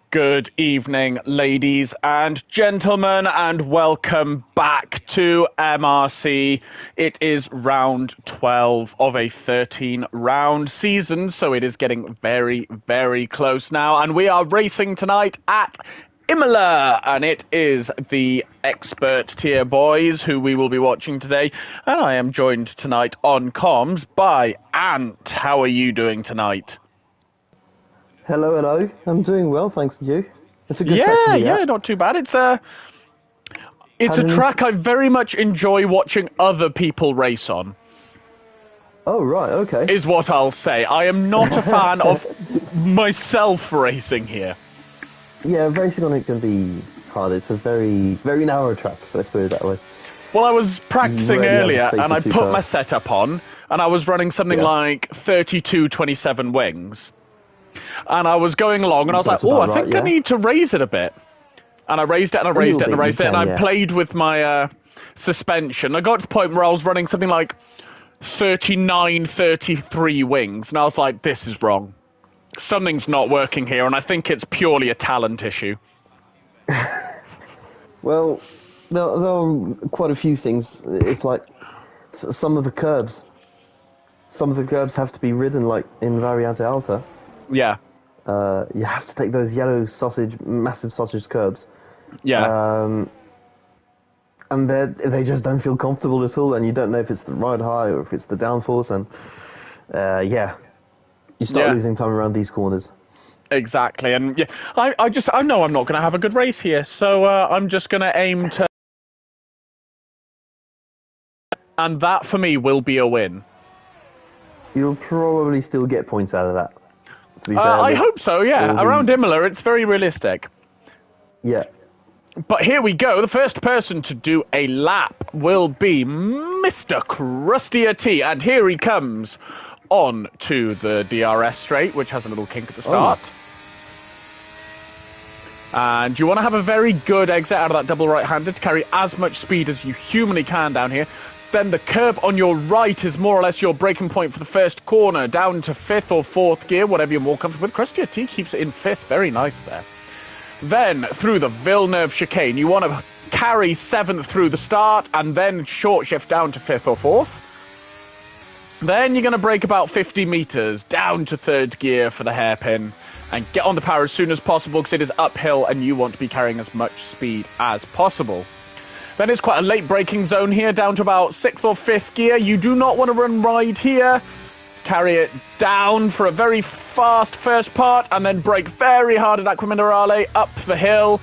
Good evening, ladies and gentlemen, and welcome back to MRC. It is round 12 of a 13-round season, so it is getting very, very close now, and we are racing tonight at Imola, and it is the expert tier boys who we will be watching today, and I am joined tonight on comms by Ant. How are you doing tonight? Hello, hello. I'm doing well, thanks to you. It's a good track to be at. Not too bad. It's a track I very much enjoy watching other people race on. Oh, right, okay. Is what I'll say. I am not a fan of myself racing here. Yeah, racing on it can be hard. It's a very, very narrow track, let's put it that way. Well, I was practicing Really earlier, and I put cars. my setup on, and I was running something like 32-27 wings. And I was going along, and I was like, I think I need to raise it a bit. And I raised it, and I raised it, and I raised it, and I played with my suspension. I got to the point where I was running something like 33 wings, and I was like, this is wrong. Something's not working here, and I think it's purely a talent issue. Well, there are quite a few things. It's like some of the curbs have to be ridden like in Variante Alta. Yeah. You have to take those yellow massive sausage curbs. Yeah. And they just don't feel comfortable at all, and you don't know if it's the ride high or if it's the downforce, and you start losing time around these corners. Exactly, and I know I'm not going to have a good race here, so I'm just going to aim to, and that for me will be a win. You'll probably still get points out of that. To be fair, I hope so. Yeah, around Imola, it's very realistic. Yeah. But here we go. The first person to do a lap will be Mr. Krusty T, and here he comes on to the DRS straight, which has a little kink at the start. Oh. And you want to have a very good exit out of that double right-hander to carry as much speed as you humanly can down here. Then the curb on your right is more or less your braking point for the first corner, down to 5th or 4th gear, whatever you're more comfortable with. Krusty T keeps it in 5th, very nice there. Then, through the Villeneuve chicane, you want to carry 7th through the start, and then short shift down to 5th or 4th. Then you're going to brake about 50 metres, down to 3rd gear for the hairpin, and get on the power as soon as possible, because it is uphill, and you want to be carrying as much speed as possible. Then it's quite a late braking zone here, down to about 6th or 5th gear. You do not want to run wide here. Carry it down for a very fast first part, and then brake very hard at Acqua Minerale up the hill.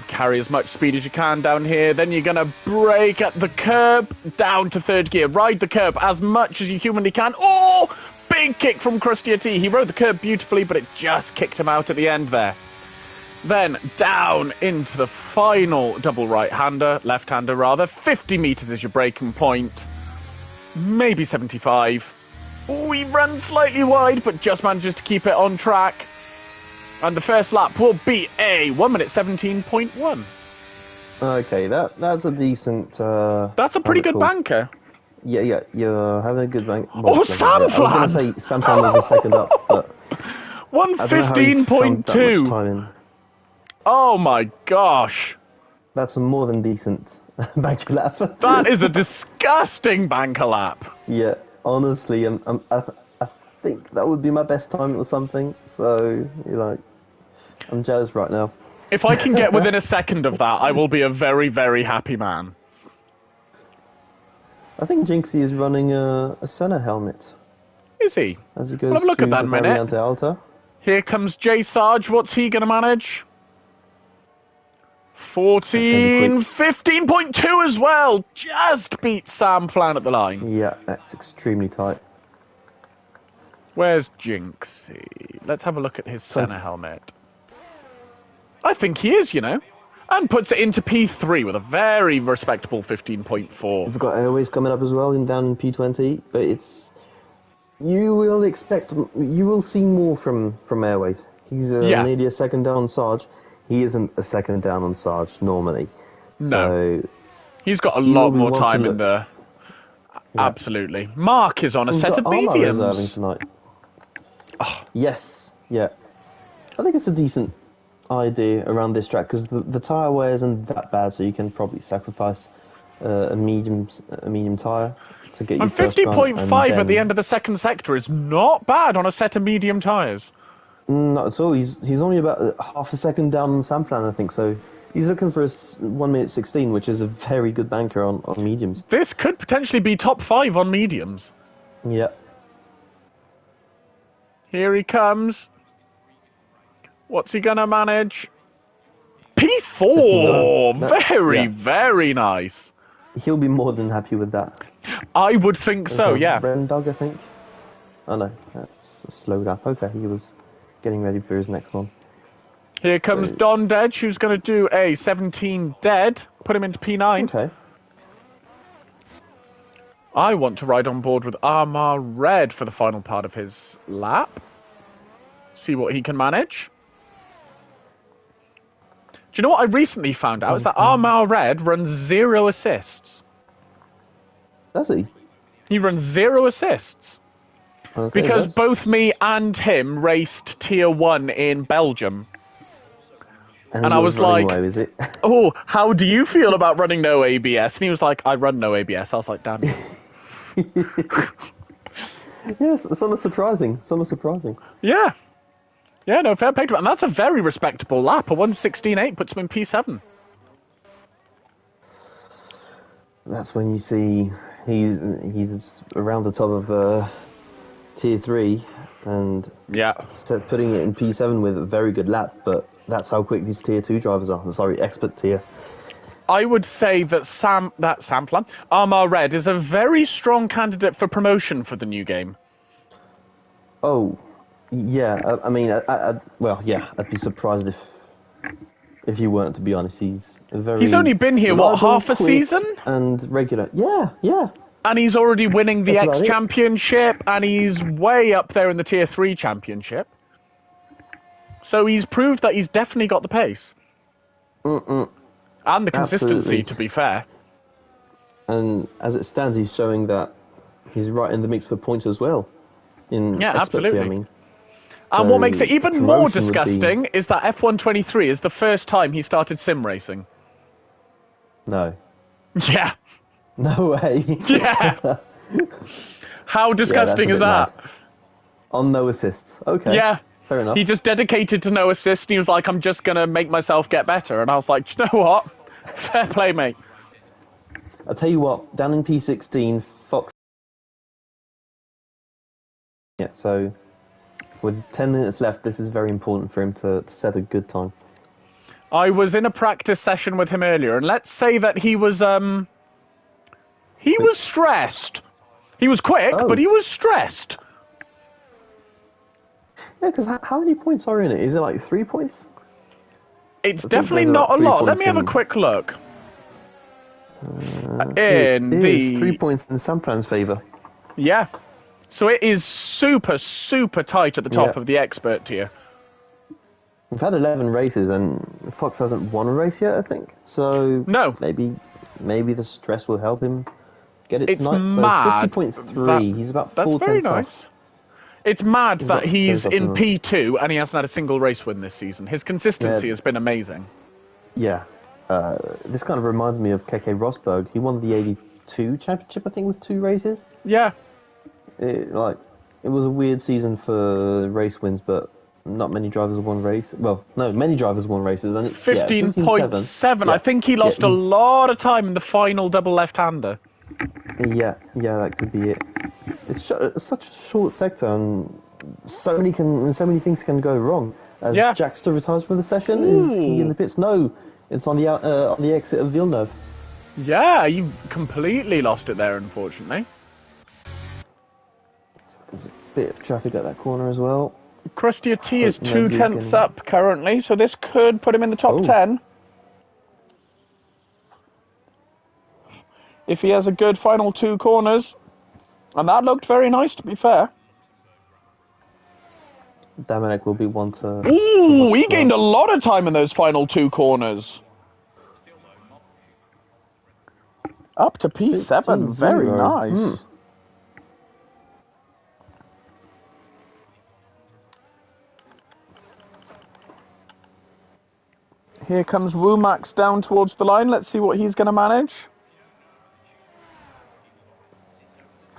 Carry as much speed as you can down here. Then you're going to brake at the curb, down to 3rd gear. Ride the curb as much as you humanly can. Oh! Big kick from Krusty T. He rode the curb beautifully, but it just kicked him out at the end there. Then down into the final double right-hander, left-hander rather. 50 metres is your braking point. Maybe 75. Oh, he runs slightly wide, but just manages to keep it on track. And the first lap will be a 1 minute 17.1. Okay, that's a decent... that's a pretty good banker. Yeah, you're having a good bank. Oh, Samflan! I was going to say Samflan was a second up, but... 1:15.2. Oh my gosh. That's a more than decent banker lap. That is a disgusting banker lap. Yeah, honestly, I think that would be my best time or something. So, I'm jealous right now. If I can get within a second of that, I will be a very, very happy man. I think Jinxie is running a Senna helmet. Is he? As he goes have a look at that minute. Alta. Here comes J Sarge. What's he going to manage? 15.2 as well. Just beat Sam Flan at the line. Yeah, that's extremely tight. Where's Jinxie? Let's have a look at his Senna helmet. I think he is, and puts it into P3 with a very respectable 15.4. We've got Airways coming up as well, down in P20, but you will see more from Airways. He's nearly a second down on Sarge. He isn't a second down on Sarge normally. No. So he's got a lot more time in there. Yeah. Absolutely. Mark is on a set of mediums. Reserving tonight. Oh. Yes, yeah. I think it's a decent idea around this track because the tyre wear isn't that bad, so you can probably sacrifice a medium tyre to get your And first run. 50.5 at the end of the second sector is not bad on a set of medium tyres. Not at all. He's only about half a second down on Samplan, I think. So he's looking for a 1:16, which is a very good banker on mediums. This could potentially be top 5 on mediums. Yeah. Here he comes. What's he gonna manage? P4! Very nice. He'll be more than happy with that. I would think so, yeah. Rendog, I think. Oh no, that's a slow lap. Okay, he was getting ready for his next one. Here comes Don Dead, who's going to do a 17 dead, put him into P9. Okay. I want to ride on board with Armar Red for the final part of his lap. See what he can manage. Do you know what I recently found out? Is that Armar Red runs 0 assists. Does he? He runs 0 assists. Okay, because both me and him raced Tier 1 in Belgium. And I was like, away, is it? oh, how do you feel about running no ABS? And he was like, I run no ABS. I was like, damn. Yes, somewhat surprising. Yeah. Yeah, no, fair play to him. And that's a very respectable lap. A 1:16.8 puts him in P7. That's when you see he's around the top of Tier 3 and putting it in P7 with a very good lap, but that's how quick these Tier 2 drivers are. Sorry, expert tier. I would say that Samplan, Armar Red, is a very strong candidate for promotion for the new game. Oh, yeah. I mean, I'd be surprised if you weren't, to be honest. He's only been here, what, half a season? And regular. Yeah. And he's already winning the X Championship, and he's way up there in the Tier 3 Championship. So he's proved that he's definitely got the pace. And the consistency, to be fair. And as it stands, he's showing that he's right in the mix for points as well. Absolutely. I mean. And what makes it even more disgusting is that F123 is the first time he started sim racing. No. Yeah. No way. Yeah. How disgusting is that? Mad. On no assists. Okay. Yeah. Fair enough. He just dedicated to no assist, and he was like, I'm just going to make myself get better. And I was like, do you know what? Fair play, mate. I'll tell you what, down in P16, Fox... Yeah, so with 10 minutes left, this is very important for him to set a good time. I was in a practice session with him earlier, and let's say that he was stressed. He was quick, but he was stressed. Yeah, because how many points are in it? Is it like 3 points? It's definitely not a lot. Let me have a quick look. It is 3 points in Samplan's favour. Yeah. So it is super, super tight at the top of the expert tier. We've had 11 races, and Fox hasn't won a race yet, I think. So no, maybe the stress will help him get it it's tonight. Mad. So 50.3. He's about 4 That's very nice. off. It's mad that he's in P2 and he hasn't had a single race win this season. His consistency has been amazing. Yeah. This kind of reminds me of Keke Rosberg. He won the 82 championship, I think, with 2 races. Yeah. It was a weird season for race wins, but not many drivers have won race. Well, no, many drivers won races, and it's 15.7. Yeah. I think he lost a lot of time in the final double left-hander. Yeah, that could be it. It's such a short sector, and so many things can go wrong. As Jackster retires from the session, is he in the pits? No, it's on the exit of Villeneuve. Yeah, you completely lost it there, unfortunately. So there's a bit of traffic at that corner as well. Krusty T is 2/10 up currently, so this could put him in the top 10. If he has a good final 2 corners. And that looked very nice, to be fair. Dominic will be one to... Ooh, he gained a lot of time in those final 2 corners. Up to P7, very nice. Here comes Womax down towards the line. Let's see what he's going to manage.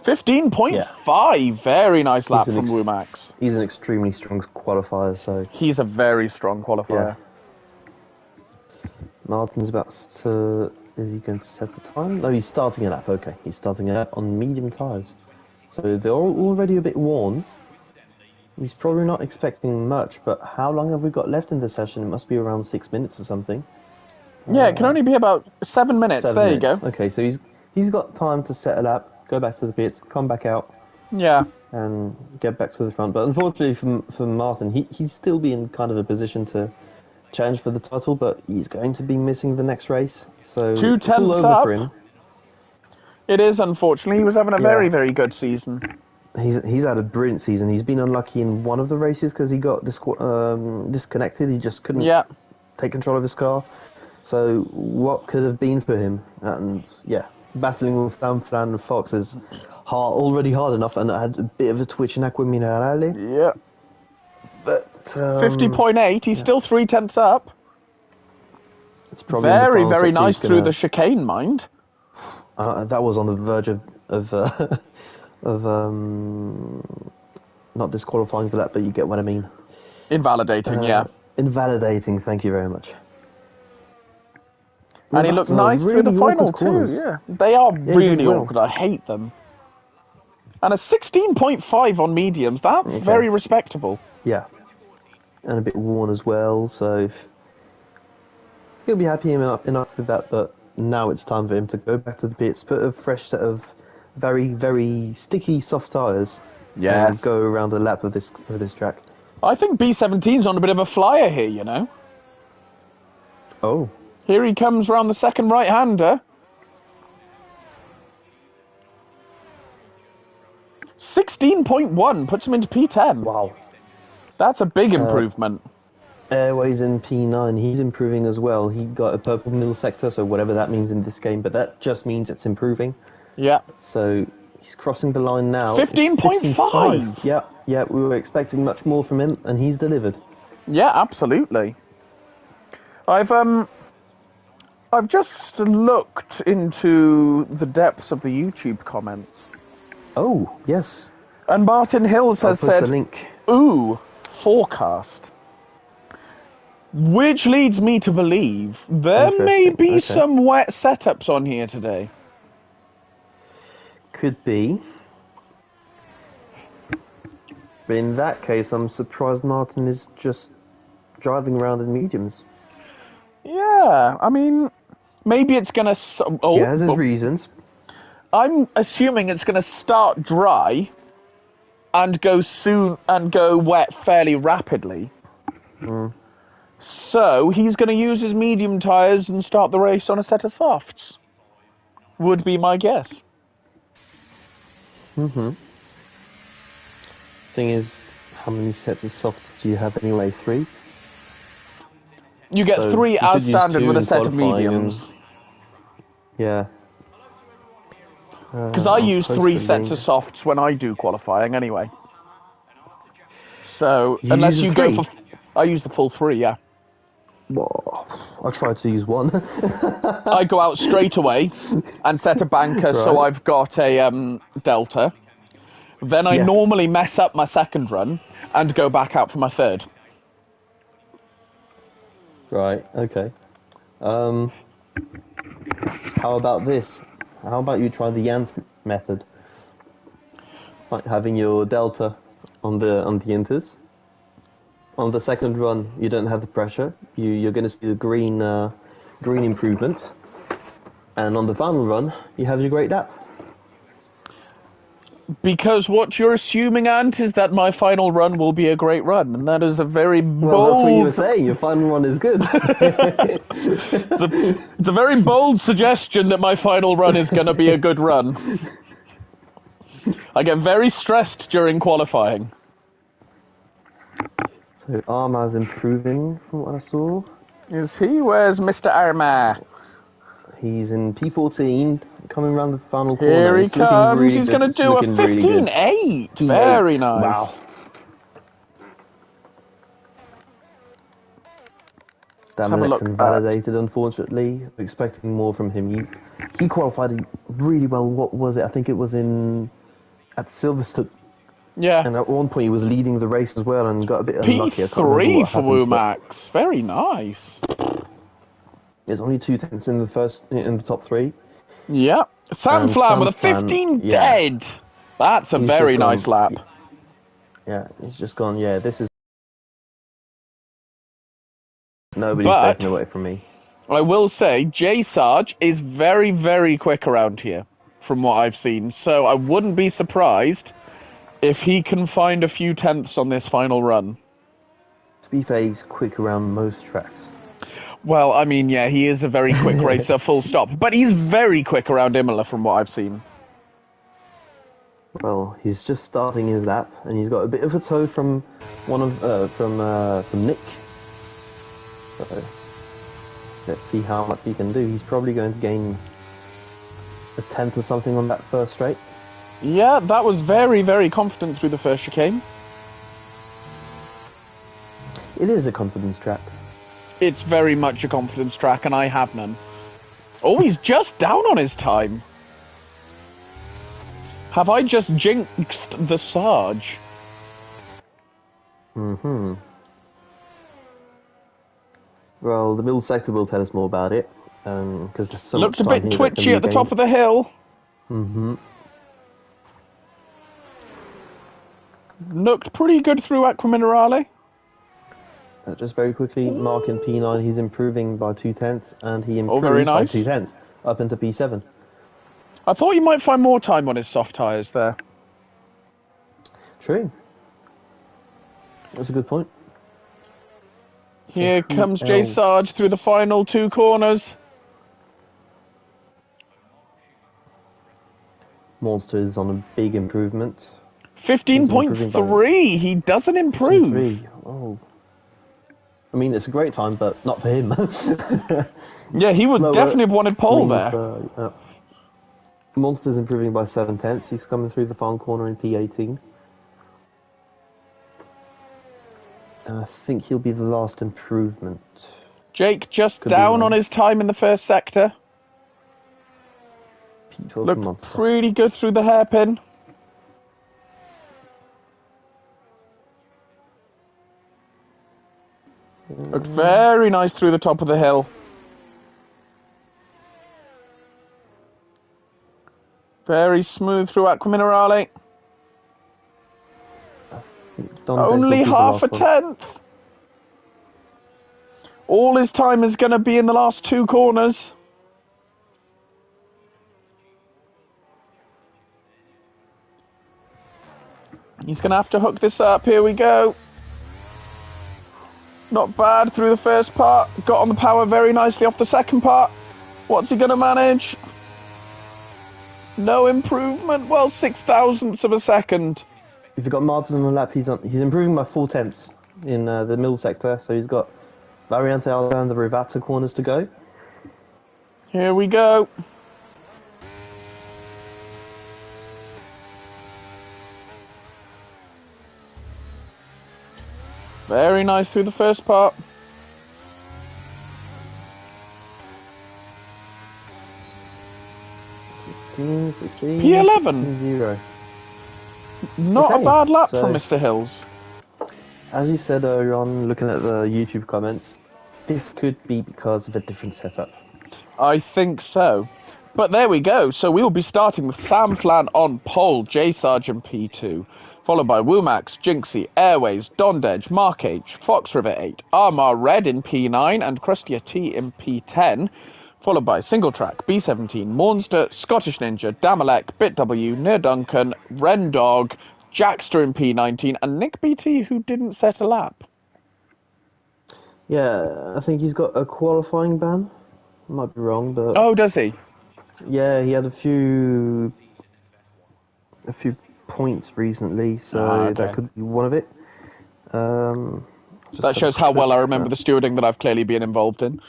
15.5. Yeah. Very nice lap from Womax. He's an extremely strong qualifier, so... He's a very strong qualifier. Yeah. Martin's about to... Is he going to set a time? No, he's starting a lap. Okay, he's starting a lap on medium tyres. So they're already a bit worn. He's probably not expecting much, but how long have we got left in the session? It must be around 6 minutes or something. Yeah, it can only be about 7 minutes. 7 there minutes. You go. Okay, so he's got time to set a lap, go back to the pits, come back out. Yeah. And get back to the front. But unfortunately for Martin, he's still be in kind of a position to challenge for the title, but he's going to be missing the next race. So 2 it's all over up. for him. It is, unfortunately. He was having a very, very good season. He's had a brilliant season. He's been unlucky in one of the races because he got disconnected. He just couldn't take control of his car. So what could have been for him? And battling with Stanfran and Fox is already hard enough, and I had a bit of a twitch in Acqua Minerale. Yeah. But 50.8. He's still 3/10 up. It's probably very, very nice through the chicane, mind. That was on the verge of not disqualifying for that, but you get what I mean. Invalidating, Invalidating, thank you very much. And he looked nice through the final too, yeah. They are really awkward, I hate them. And a 16.5 on mediums, that's very respectable. Yeah. And a bit worn as well, so he'll be happy enough with that, but now it's time for him to go back to the pits, put a fresh set of very, very sticky, soft tyres, and go around a lap of this track. I think B17's on a bit of a flyer here, you know. Oh. Here he comes round the second right-hander. 16.1 puts him into P10. Wow. That's a big improvement. Airways in P9, he's improving as well. He got a purple middle sector, so whatever that means in this game, but that just means it's improving. Yeah. So he's crossing the line now. 15.5. Yeah, we were expecting much more from him, and he's delivered. Yeah, absolutely. I've just looked into the depths of the YouTube comments. Oh, yes. And Martin Hills has said, the link. Ooh, forecast. Which leads me to believe there may be some wet setups on here today. Could be. But in that case, I'm surprised Martin is just driving around in mediums. Yeah, I mean, maybe it's going to... he has his reasons. I'm assuming it's going to start dry and go wet fairly rapidly. So he's going to use his medium tyres and start the race on a set of softs. Would be my guess. Thing is, how many sets of softs do you have anyway? 3? You get 3 as standard with a set of mediums. Yeah. Because I use 3 sets of softs when I do qualifying anyway. So, unless you go for... I use the full 3, yeah. Well, I tried to use 1. I go out straight away and set a banker so I've got a delta. Then I normally mess up my second run and go back out for my third. Right, okay. How about this? How about you try the Yant method? Like having your delta on the inters. On the second run, you don't have the pressure. You're going to see the green improvement. And on the final run, you have your great lap. Because what you're assuming, Ant, is that my final run will be a great run, and that is a very bold... Well, that's what you were saying. Your final run is good. It's a very bold suggestion that my final run is going to be a good run. I get very stressed during qualifying. So Arma's improving from what I saw. Is he? Where's Mr. Arma? He's in P14, coming around the final corner. Here he comes. Really he's going to do a 15.8. Very nice. Wow. Damalek's invalidated, unfortunately. Expecting more from him. He qualified really well. What was it? I think it was at Silverstone. Yeah. And at one point he was leading the race as well and got a bit unlucky. I can't remember P3 what for happened, Womax. Very nice. There's only 2 tenths in the top 3. Yeah. Sam Flan with a 15 dead. That's a very nice lap. Yeah, he's just gone, this is... Nobody's taken away from me. I will say, J Sarge is very, very quick around here, from what I've seen. So I wouldn't be surprised if he can find a few tenths on this final run. To be fair, he's quick around most tracks. Well, I mean, yeah, he is a very quick racer, full stop. But he's very quick around Imola, from what I've seen. Well, he's just starting his lap, and he's got a bit of a tow from Nick. So, let's see how much he can do. He's probably going to gain a tenth or something on that first straight. Yeah, that was very, very confident through the first chicane. It is a confidence track. It's very much a confidence track, and I have none. Oh, he's just down on his time. Have I just jinxed the Sarge? Mm-hmm. Well, the middle sector will tell us more about it, because there's so Looked much a bit twitchy at the top of the hill. Mm-hmm. Looked pretty good through Aquaminerale. Just very quickly, Mark in P9, he's improving by 2 tenths, and he improves by 2 tenths, up into P7. I thought you might find more time on his soft tyres there. True. That's a good point. Here comes J Sarge through the final 2 corners. Monster is on a big improvement. 15.3. He doesn't improve. 15.3. Oh. I mean, it's a great time, but not for him. Yeah, he would definitely have wanted pole there. Monster's improving by 7 tenths. He's coming through the final corner in P18. And I think he'll be the last improvement. Jake just down on his time in the first sector. P12 looked pretty good through the hairpin. Looked very nice through the top of the hill. Very smooth through Aquaminerale. Only half a tenth. All his time is going to be in the last 2 corners. He's going to have to hook this up. Here we go. Not bad through the first part. Got on the power very nicely off the second part. What's he going to manage? No improvement. Well, 0.006 of a second. If you've got Martin on the lap, he's improving by 4 tenths in the middle sector. So he's got Variante Alba and the Rivata corners to go. Here we go. Very nice through the first part. P11. 0. Not a bad lap from Mr. Hills. As you said earlier on, looking at the YouTube comments, this could be because of a different setup. I think so. But there we go. So we will be starting with Sam Flan on pole, J Sargent P2. Followed by Womax, Jinxie, Airways, Dondedge, Mark H, Fox River 8, Armar Red in P9 and Crustia T in P10. Followed by Single Track, B17, Monster, Scottish Ninja, Damalek, BitW, Near Duncan, Rendog, Jackster in P19 and Nick BT who didn't set a lap. Yeah, I think he's got a qualifying ban. Might be wrong, but... Oh, does he? Yeah, he had a few points recently, so that could be one of it. That shows how well I remember the stewarding that I've clearly been involved in.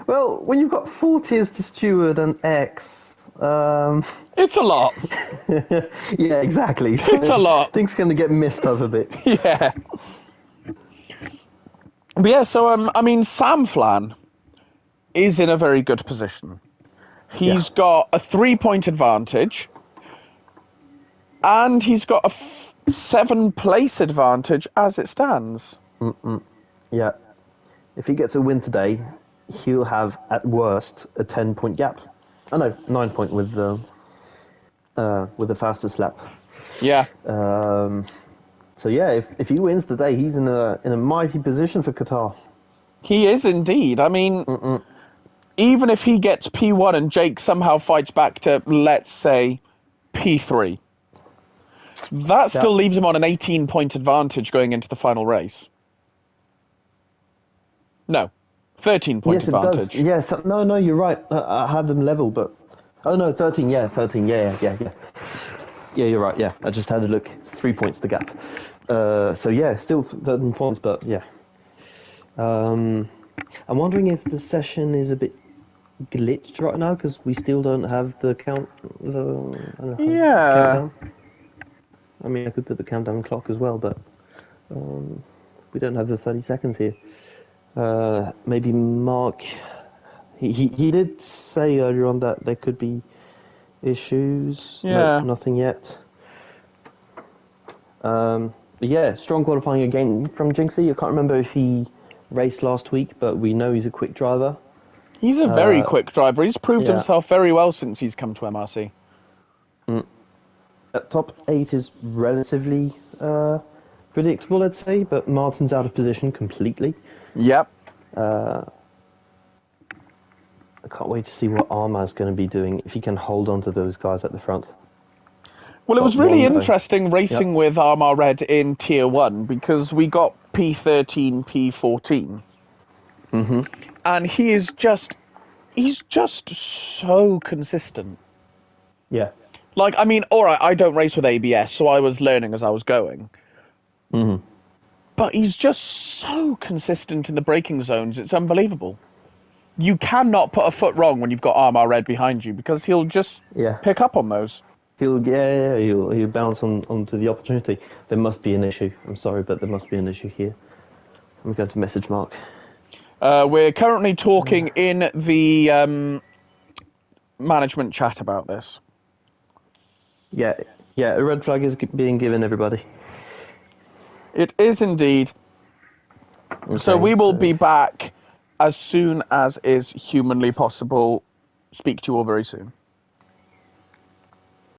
Well, when you've got 4 tiers to steward and X... It's a lot. Yeah, exactly. So it's a lot. Things can get messed up a bit. Yeah. But yeah, so I mean, Sam Flan is in a very good position. Yeah. He's got a 3-point advantage, and he's got a 7-place advantage as it stands. Yeah. If he gets a win today, he'll have at worst a 10-point gap. Oh no, 9-point with the fastest lap. Yeah. So yeah, if he wins today, he's in a mighty position for Qatar. He is indeed. I mean, even if he gets P1 and Jake somehow fights back to, let's say, P3, that still leaves him on an 18-point advantage going into the final race. No, 13-point Yes, advantage. it does. Yes, no, you're right. I had them level, but oh no, 13. Yeah, 13. Yeah. Yeah, you're right. Yeah, I just had a look. It's 3 points the gap. So yeah, still 13 points, but yeah. I'm wondering if the session is a bit glitched right now because we still don't have the countdown. I mean, I could put the countdown clock as well, but we don't have the 30 seconds here. Maybe Mark. He did say earlier on that there could be issues. Yeah. Nope, nothing yet. But yeah, strong qualifying again from Jinxie. I can't remember if he raced last week, but we know he's a quick driver. He's a very quick driver. He's proved himself very well since he's come to MRC. Top 8 is relatively predictable, I'd say, but Martin's out of position completely. Yep. I can't wait to see what Arma's going to be doing, if he can hold on to those guys at the front. Well, it was really interesting racing with Armar Red in Tier 1 because we got P13, P14. And he's just so consistent. Yeah. Like, I mean, all right, I don't race with ABS, so I was learning as I was going. But he's just so consistent in the braking zones, it's unbelievable. You cannot put a foot wrong when you've got Armar Red behind you because he'll just pick up on those. He'll bounce onto the opportunity. There must be an issue. I'm sorry, but there must be an issue here. I'm going to message Mark. We're currently talking in the management chat about this. Yeah, a red flag is being given everybody. It is indeed. Okay, so we will be back as soon as is humanly possible. Speak to you all very soon.